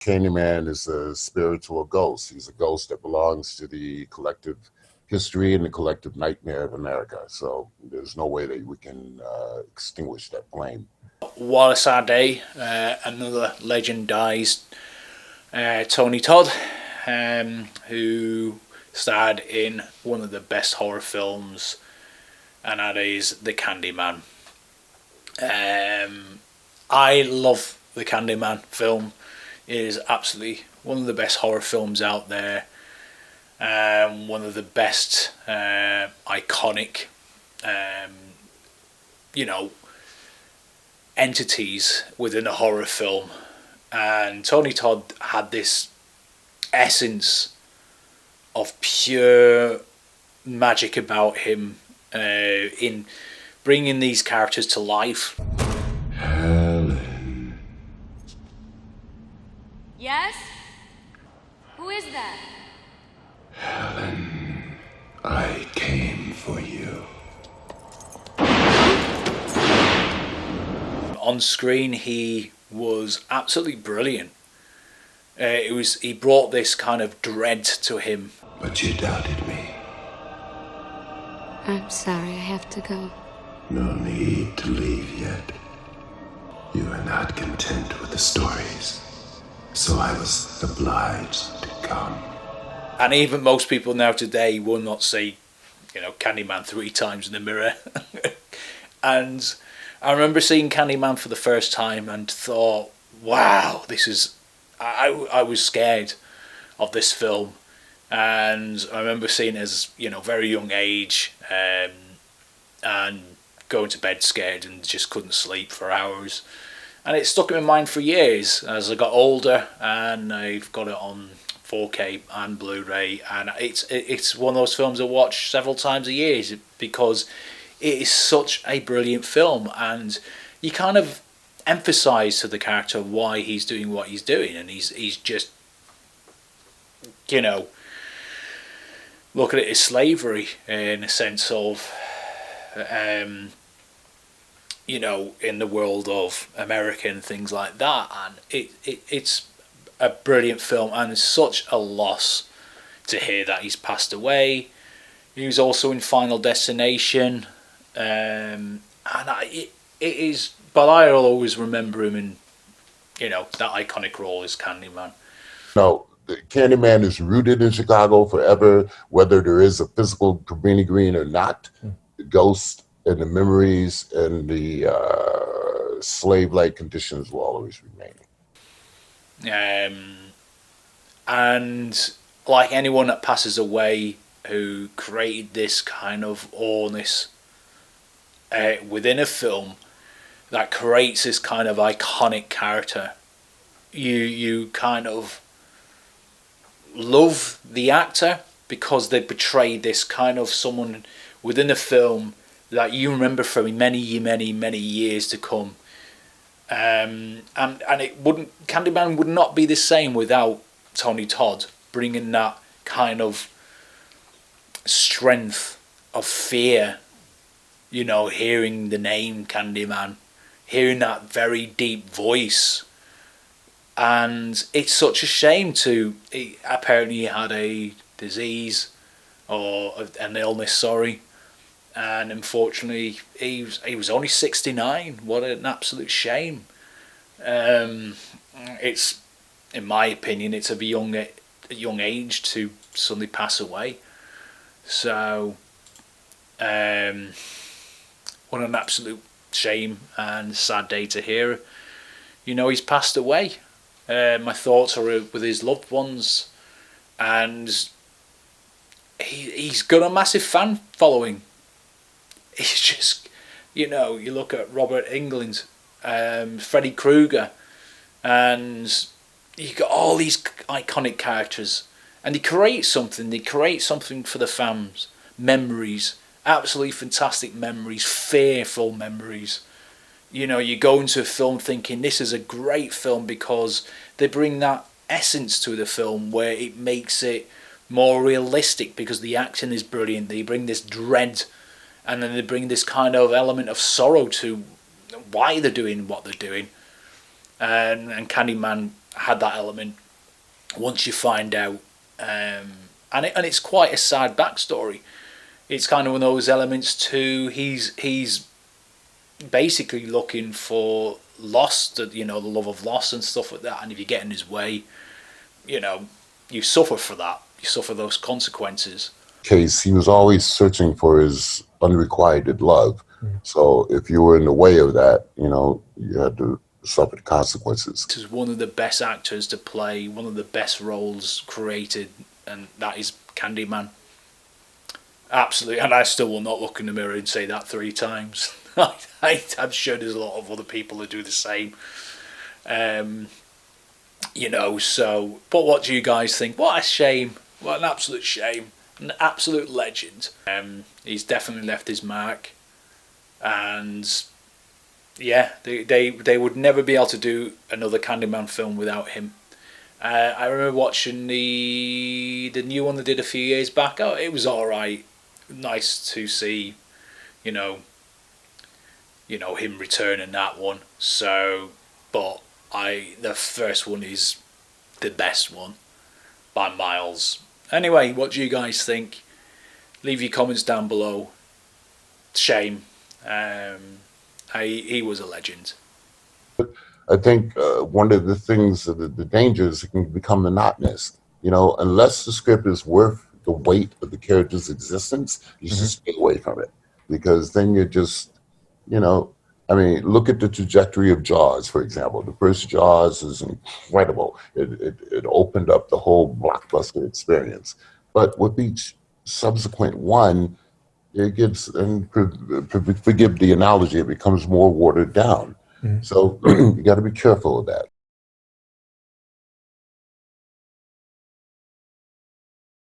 Candyman is a spiritual ghost. He's a ghost that belongs to the collective history and the collective nightmare of America. So there's no way that we can extinguish that flame. What a sad day. Another legend dies. Tony Todd, who starred in one of the best horror films, and that is The Candyman. I love The Candyman film. It is absolutely one of the best horror films out there. One of the best iconic, um, you know, entities within a horror film. And Tony Todd had this essence of pure magic about him in bringing these characters to life. Helen. Yes? Who is that? Helen, I came for you. On screen, he was absolutely brilliant. He brought this kind of dread to him. But you doubted me. I'm sorry, I have to go. No need to leave yet. You are not content with the stories, so I was obliged to come. And even most people now today will not say, Candyman 3 times in the mirror. And I remember seeing Candyman for the first time and thought, wow, this is... I was scared of this film. And I remember seeing it as, very young age, and going to bed scared and just couldn't sleep for hours. And it stuck in my mind for years as I got older, and I've got it on 4K and Blu-ray, and it's one of those films I watch several times a year because it is such a brilliant film, and you kind of emphasise to the character why he's doing what he's doing, and he's just, look at it as slavery in a sense of, in the world of America and things like that, and it's a brilliant film, and it's such a loss to hear that he's passed away. He was also in Final Destination, it is, but I'll always remember him in, that iconic role as Candyman. No, Candyman is rooted in Chicago forever, whether there is a physical Cabrini Green or not. The ghost and the memories and the slave-like conditions will always remain. And like anyone that passes away who created this kind of awness within a film that creates this kind of iconic character, you kind of love the actor because they portrayed this kind of someone within a film that you remember for many, many, many years to come. And Candyman would not be the same without Tony Todd bringing that kind of strength of fear, hearing the name Candyman, hearing that very deep voice. And it's such a shame apparently he had a disease or an illness, sorry. And unfortunately, he was only 69. What an absolute shame. It's, in my opinion, it's a young age to suddenly pass away. So, what an absolute shame and sad day to hear. He's passed away. My thoughts are with his loved ones, and he's got a massive fan following. It's just, you look at Robert Englund, Freddy Krueger, and you got all these iconic characters, and they create something. They create something for the fans. Memories, absolutely fantastic memories, fearful memories. You go into a film thinking this is a great film because they bring that essence to the film where it makes it more realistic because the acting is brilliant. They bring this dread, and then they bring this kind of element of sorrow to why they're doing what they're doing. And Candyman had that element. Once you find out, and it's quite a sad backstory. It's kind of one of those elements too. He's basically looking for loss, the love of loss and stuff like that. And if you get in his way, you suffer for that. You suffer those consequences. Case, he was always searching for his unrequited love. So if you were in the way of that, you had to suffer the consequences. This is one of the best actors to play one of the best roles created, and that is Candyman. Absolutely, and I still will not look in the mirror and say that 3 times. I'm sure there's a lot of other people who do the same. So, but what do you guys think? What a shame. What an absolute shame. An absolute legend. He's definitely left his mark. And yeah, they would never be able to do another Candyman film without him. I remember watching the new one they did a few years back. Oh, it was alright. Nice to see, him return in that one. So, but the first one is the best one by miles. Anyway, what do you guys think? Leave your comments down below. Shame. He was a legend. I think one of the things, the dangers, it can become monotonous. Unless the script is worth the weight of the character's existence, you should stay away from it. Because then you're just, look at the trajectory of Jaws, for example. The first Jaws is incredible. It opened up the whole blockbuster experience. But with each subsequent one, it gets, and forgive the analogy, it becomes more watered down. So you got to be careful of that.